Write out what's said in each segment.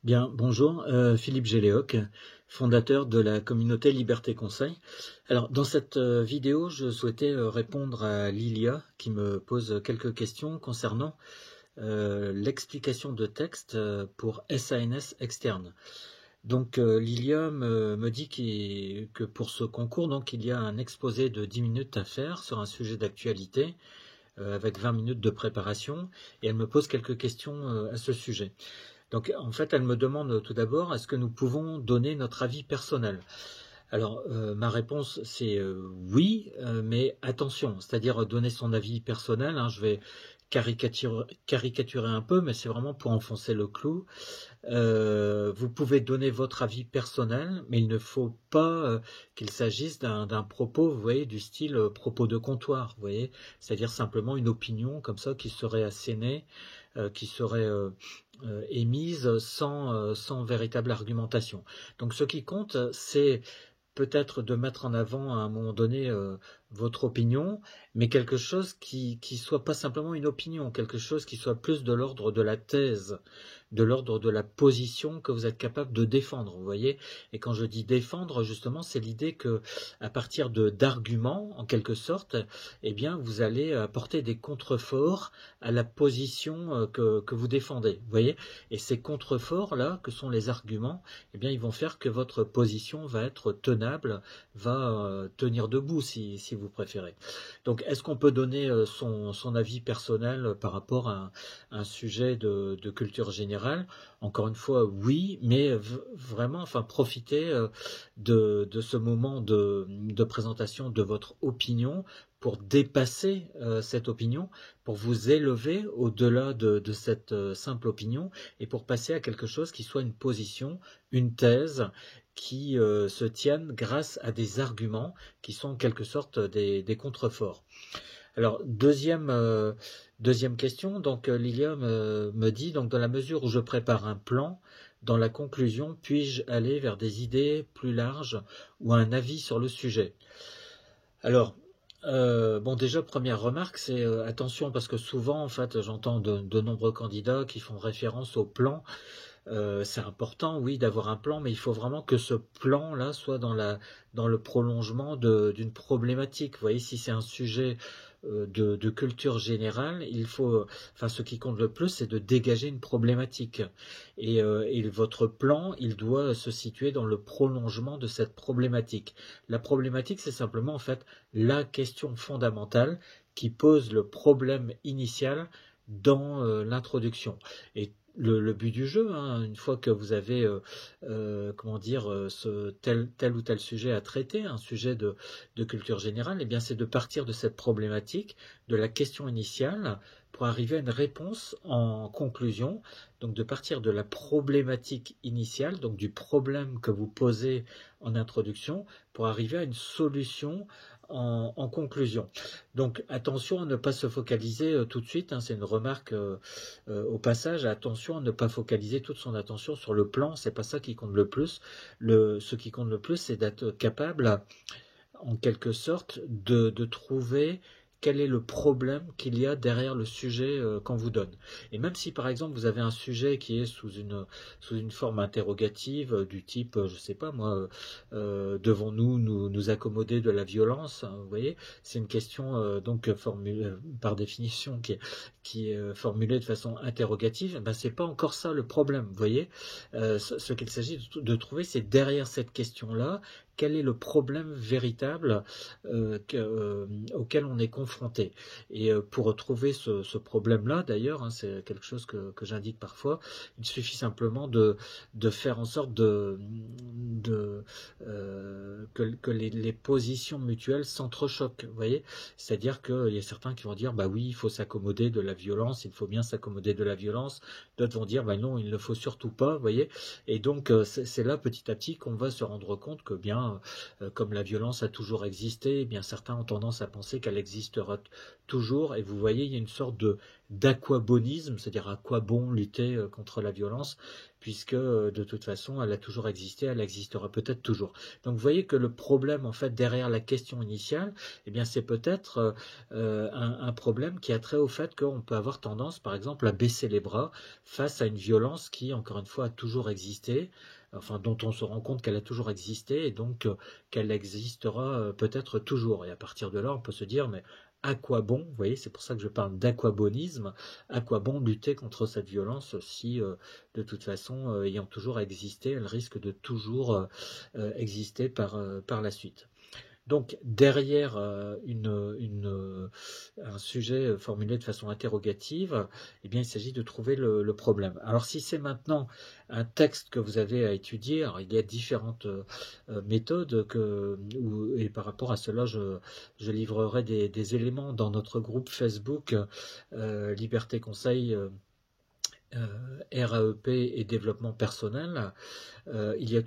Bien, bonjour, Philippe Géléoc, fondateur de la communauté Liberté Conseil. Alors, dans cette vidéo, je souhaitais répondre à Lilia qui me pose quelques questions concernant l'explication de texte pour SANS externe. Donc, Lilia me dit que pour ce concours, donc, il y a un exposé de 10 minutes à faire sur un sujet d'actualité avec 20 minutes de préparation, et elle me pose quelques questions à ce sujet. Donc, en fait, elle me demande tout d'abord, est-ce que nous pouvons donner notre avis personnel? Alors, ma réponse, c'est oui, mais attention, c'est-à-dire donner son avis personnel, hein, je vais caricaturer un peu, mais c'est vraiment pour enfoncer le clou. Vous pouvez donner votre avis personnel, mais il ne faut pas qu'il s'agisse d'un propos, vous voyez, du style propos de comptoir, vous voyez, c'est-à-dire simplement une opinion comme ça qui serait assénée, qui serait émise sans véritable argumentation. Donc ce qui compte, c'est peut-être de mettre en avant à un moment donné votre opinion, mais quelque chose qui soit pas simplement une opinion, quelque chose qui soit plus de l'ordre de la thèse, de l'ordre de la position que vous êtes capable de défendre, vous voyez. Et quand je dis défendre, justement, c'est l'idée que à partir d'arguments, en quelque sorte, eh bien, vous allez apporter des contreforts à la position que vous défendez, vous voyez. Et ces contreforts là, que sont les arguments, eh bien, ils vont faire que votre position va être tenable, va tenir debout, si vous préférez. Donc, est-ce qu'on peut donner son avis personnel par rapport à un sujet de culture générale? Encore une fois, oui, mais vraiment, enfin, profitez de ce moment de présentation de votre opinion pour dépasser cette opinion, pour vous élever au-delà de cette simple opinion et pour passer à quelque chose qui soit une position, une thèse qui se tienne grâce à des arguments qui sont en quelque sorte des contreforts. Alors, deuxième question, donc Lilia me dit, donc dans la mesure où je prépare un plan, dans la conclusion, puis-je aller vers des idées plus larges ou un avis sur le sujet? Alors, bon, déjà, première remarque, c'est attention, parce que souvent, en fait, j'entends de nombreux candidats qui font référence au plan. C'est important, oui, d'avoir un plan, mais il faut vraiment que ce plan-là soit dans le prolongement d'une problématique. Vous voyez, si c'est un sujet de culture générale, il faut, enfin, ce qui compte le plus, c'est de dégager une problématique. Et votre plan, il doit se situer dans le prolongement de cette problématique. La problématique, c'est simplement, en fait, la question fondamentale qui pose le problème initial dans l'introduction. Et le but du jeu, hein, une fois que vous avez, comment dire, tel ou tel sujet à traiter, un sujet de culture générale, eh bien, c'est de partir de cette problématique, de la question initiale, pour arriver à une réponse en conclusion. Donc, de partir de la problématique initiale, donc du problème que vous posez en introduction, pour arriver à une solution en conclusion. Donc attention à ne pas se focaliser tout de suite, hein, c'est une remarque au passage, attention à ne pas focaliser toute son attention sur le plan, c'est pas ça qui compte le plus. Ce qui compte le plus, c'est d'être capable, en quelque sorte, de trouver quel est le problème qu'il y a derrière le sujet qu'on vous donne. Et même si par exemple vous avez un sujet qui est sous une forme interrogative du type, je sais pas moi, devons-nous nous accommoder de la violence, hein, vous voyez, c'est une question donc formulée par définition qui est formulée de façon interrogative, ben c'est pas encore ça le problème, vous voyez. Ce qu'il s'agit de trouver, c'est derrière cette question-là, quel est le problème véritable auquel on est confronté. Et pour retrouver ce problème-là, d'ailleurs, hein, c'est quelque chose que j'indique parfois, il suffit simplement de faire en sorte que les positions mutuelles s'entrechoquent, vous voyez. C'est-à-dire qu'il y a certains qui vont dire, bah oui, il faut s'accommoder de la violence, il faut bien s'accommoder de la violence. D'autres vont dire, bah non, il ne faut surtout pas, vous voyez. Et donc, c'est là, petit à petit, qu'on va se rendre compte que bien, certains, comme la violence a toujours existé, eh bien certains ont tendance à penser qu'elle existera toujours, et vous voyez, il y a une sorte de d'aquabonisme, c'est-à-dire à quoi bon lutter contre la violence, puisque de toute façon elle a toujours existé, elle existera peut-être toujours. Donc vous voyez que le problème en fait derrière la question initiale, eh bien c'est peut-être un problème qui a trait au fait qu'on peut avoir tendance par exemple à baisser les bras face à une violence qui encore une fois a toujours existé, enfin dont on se rend compte qu'elle a toujours existé et donc qu'elle existera peut-être toujours. Et à partir de là, on peut se dire mais à quoi bon, vous voyez, c'est pour ça que je parle d'aquabonisme, à quoi bon lutter contre cette violence si, de toute façon, ayant toujours existé, elle risque de toujours exister par la suite. Donc derrière un sujet formulé de façon interrogative, eh bien, il s'agit de trouver le problème. Alors si c'est maintenant un texte que vous avez à étudier, alors il y a différentes méthodes et par rapport à cela, je livrerai des éléments dans notre groupe Facebook Liberté Conseil. RAEP et développement personnel, il y a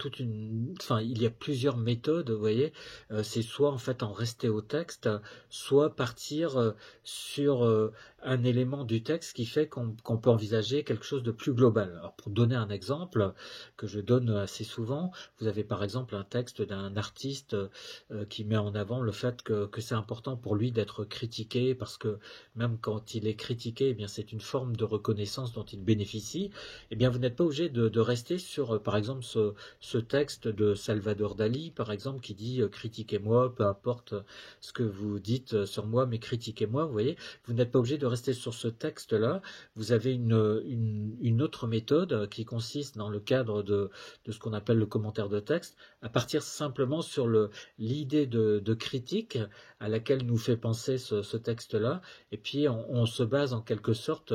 il y a plusieurs méthodes, vous voyez. C'est soit en fait en rester au texte, soit partir sur un élément du texte qui fait qu'on peut envisager quelque chose de plus global. Alors pour donner un exemple que je donne assez souvent, vous avez par exemple un texte d'un artiste qui met en avant le fait que c'est important pour lui d'être critiqué parce que même quand il est critiqué, eh bien c'est une forme de reconnaissance dont il bénéficie. Eh bien vous n'êtes pas obligé de rester sur par exemple ce texte de Salvador Dali, par exemple, qui dit critiquez-moi, peu importe ce que vous dites sur moi, mais critiquez-moi, vous voyez, vous n'êtes pas obligé de rester sur ce texte-là. Vous avez une autre méthode qui consiste dans le cadre de ce qu'on appelle le commentaire de texte, à partir simplement sur l'idée de critique à laquelle nous fait penser ce texte-là, et puis on se base en quelque sorte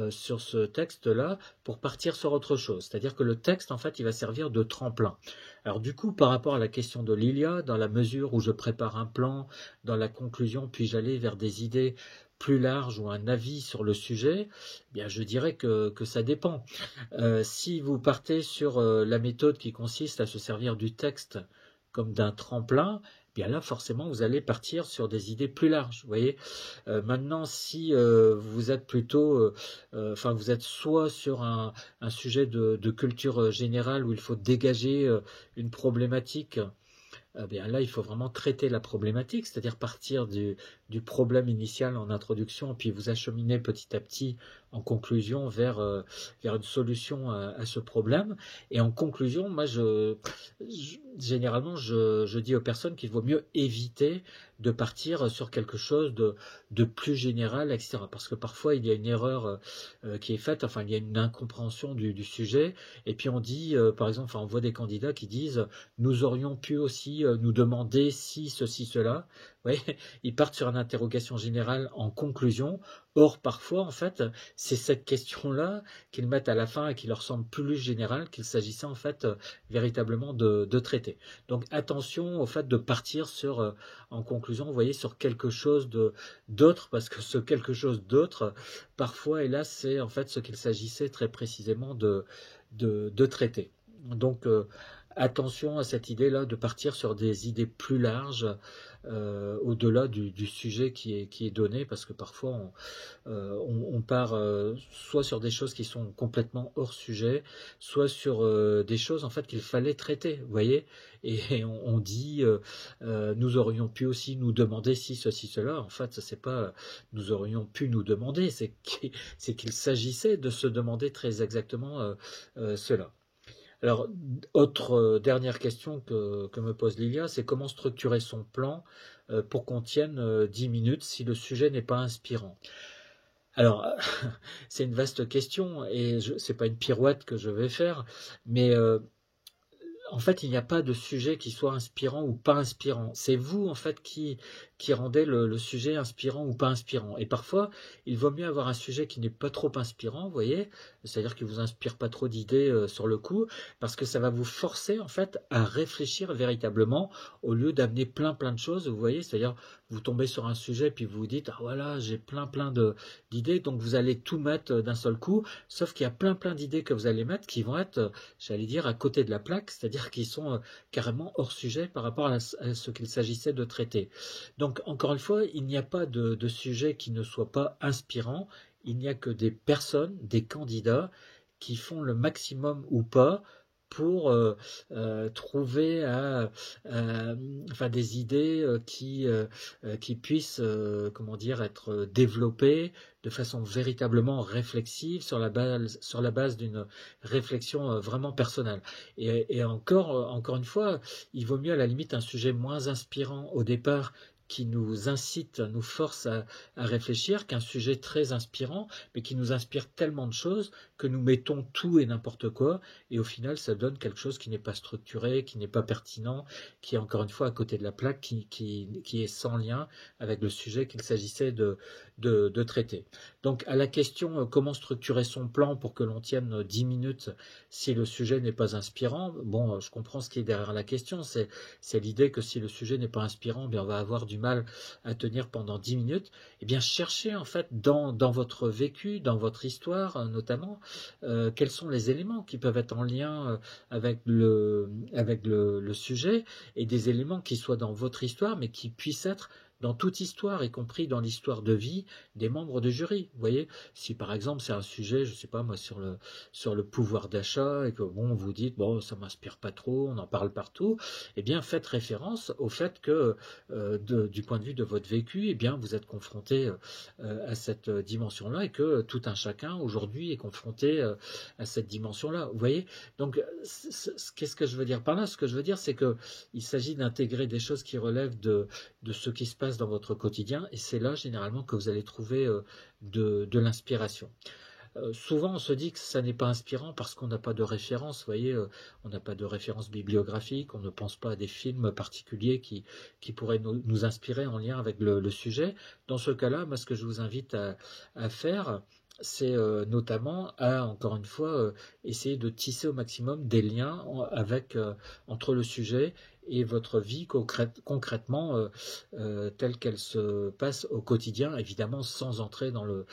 sur ce texte-là pour partir sur autre chose. C'est-à-dire que le texte, en fait, il va servir de tremplin. Alors du coup, par rapport à la question de Lilia, dans la mesure où je prépare un plan, dans la conclusion, puis-je aller vers des idées plus larges ou un avis sur le sujet, eh bien je dirais que ça dépend. Si vous partez sur la méthode qui consiste à se servir du texte comme d'un tremplin, eh bien là forcément vous allez partir sur des idées plus larges. Vous voyez. Maintenant, si vous êtes plutôt, vous êtes soit sur un sujet de culture générale où il faut dégager une problématique. Bien là, il faut vraiment traiter la problématique, c'est-à-dire partir du problème initial en introduction, puis vous acheminer petit à petit en conclusion vers une solution à ce problème. Et en conclusion, moi, généralement, je dis aux personnes qu'il vaut mieux éviter de partir sur quelque chose de plus général, etc. Parce que parfois, il y a une erreur qui est faite, enfin, il y a une incompréhension du sujet, et puis on dit, par exemple, on voit des candidats qui disent « nous aurions pu aussi nous demander si, ceci, cela ». Oui, ils partent sur une interrogation générale en conclusion. Or, parfois, en fait, c'est cette question-là qu'ils mettent à la fin et qui leur semble plus générale qu'il s'agissait en fait véritablement de traiter. Donc, attention au fait de partir sur, en conclusion, vous voyez, sur quelque chose d'autre, parce que ce quelque chose d'autre, parfois, et là, c'est en fait ce qu'il s'agissait très précisément de traiter. Donc, attention à cette idée-là de partir sur des idées plus larges au-delà du sujet qui est donné, parce que parfois on part soit sur des choses qui sont complètement hors sujet, soit sur des choses en fait qu'il fallait traiter, vous voyez, et on dit nous aurions pu aussi nous demander si ceci cela. En fait, c'est pas nous aurions pu nous demander, c'est qu'il s'agissait de se demander très exactement cela. Alors, autre dernière question que me pose Lilia, c'est comment structurer son plan pour qu'on tienne 10 minutes si le sujet n'est pas inspirant. Alors, c'est une vaste question et c'est pas une pirouette que je vais faire, mais en fait, il n'y a pas de sujet qui soit inspirant ou pas inspirant. C'est vous, en fait, qui rendez le sujet inspirant ou pas inspirant. Et parfois, il vaut mieux avoir un sujet qui n'est pas trop inspirant, vous voyez, c'est-à-dire qu'il vous inspire pas trop d'idées sur le coup, parce que ça va vous forcer, en fait, à réfléchir véritablement, au lieu d'amener plein de choses, vous voyez, c'est-à-dire, vous tombez sur un sujet, puis vous vous dites, ah voilà, j'ai plein d'idées, donc vous allez tout mettre d'un seul coup, sauf qu'il y a plein d'idées que vous allez mettre qui vont être, j'allais dire, à côté de la plaque, c'est-à-dire c'est-à-dire qui sont carrément hors sujet par rapport à ce qu'il s'agissait de traiter. Donc, encore une fois, il n'y a pas de sujet qui ne soit pas inspirant, il n'y a que des personnes, des candidats, qui font le maximum ou pas pour trouver enfin, des idées qui puissent comment dire, être développées de façon véritablement réflexive sur la base d'une réflexion vraiment personnelle. Et encore une fois, il vaut mieux à la limite un sujet moins inspirant au départ qui nous incite, nous force à réfléchir, qu'un sujet très inspirant, mais qui nous inspire tellement de choses que nous mettons tout et n'importe quoi, et au final ça donne quelque chose qui n'est pas structuré, qui n'est pas pertinent, qui est encore une fois à côté de la plaque, qui est sans lien avec le sujet qu'il s'agissait de traiter. Donc à la question comment structurer son plan pour que l'on tienne 10 minutes si le sujet n'est pas inspirant, bon, je comprends ce qui est derrière la question, c'est l'idée que si le sujet n'est pas inspirant, bien on va avoir du mal à tenir pendant 10 minutes. Eh bien cherchez en fait dans votre vécu, dans votre histoire notamment, quels sont les éléments qui peuvent être en lien avec le sujet, et des éléments qui soient dans votre histoire mais qui puissent être dans toute histoire, y compris dans l'histoire de vie des membres de jury. Vous voyez, si par exemple c'est un sujet, je sais pas moi, sur le pouvoir d'achat, et que bon, vous dites bon, ça m'inspire pas trop, on en parle partout, eh bien faites référence au fait que du point de vue de votre vécu, eh bien vous êtes confronté à cette dimension-là, et que tout un chacun aujourd'hui est confronté à cette dimension-là. Vous voyez, donc qu'est-ce que je veux dire par là? Ce que je veux dire, c'est que il s'agit d'intégrer des choses qui relèvent de ce qui se passe dans votre quotidien, et c'est là généralement que vous allez trouver de l'inspiration. Souvent on se dit que ça n'est pas inspirant parce qu'on n'a pas de référence, vous voyez, on n'a pas de référence bibliographique, on ne pense pas à des films particuliers qui pourraient nous inspirer en lien avec le sujet. Dans ce cas-là, moi ce que je vous invite à faire, c'est notamment à, encore une fois, essayer de tisser au maximum des liens entre le sujet et votre vie concrètement telle qu'elle se passe au quotidien, évidemment sans entrer dans le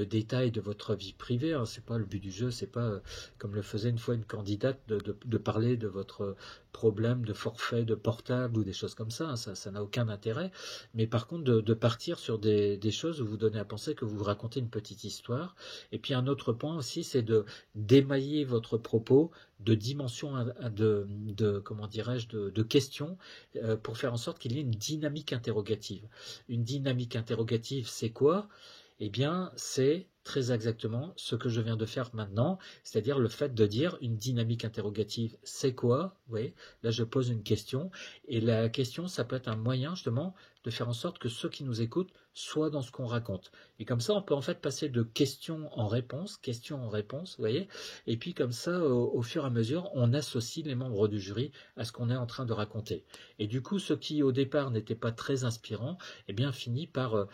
détail de votre vie privée, hein. C'est pas le but du jeu, c'est pas comme le faisait une fois une candidate de parler de votre problème de forfait de portable ou des choses comme ça, hein. Ça n'a aucun intérêt, mais par contre de partir sur des choses où vous donnez à penser que vous racontez une petite histoire. Et puis un autre point aussi, c'est d'émailler votre propos de dimensions, comment dirais-je, de questions, pour faire en sorte qu'il y ait une dynamique interrogative. Une dynamique interrogative, c'est quoi? Eh bien, c'est très exactement ce que je viens de faire maintenant, c'est-à-dire le fait de dire une dynamique interrogative, c'est quoi? Oui, là je pose une question, et la question, ça peut être un moyen justement de faire en sorte que ceux qui nous écoutent soient dans ce qu'on raconte. Et comme ça, on peut en fait passer de questions en réponse, vous voyez, et puis comme ça, au fur et à mesure, on associe les membres du jury à ce qu'on est en train de raconter. Et du coup, ce qui au départ n'était pas très inspirant, eh bien finit par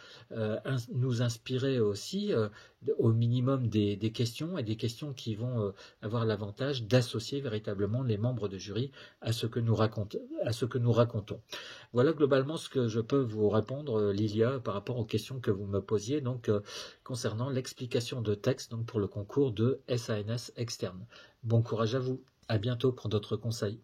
nous inspirer aussi, au minimum des questions, et des questions qui vont avoir l'avantage d'associer véritablement les membres de jury à ce que nous racontons. Voilà globalement ce que je peux vous répondre, Lilia, par rapport aux questions que vous me posiez, donc concernant l'explication de texte, donc pour le concours de SANS externe. Bon courage à vous, à bientôt pour d'autres conseils.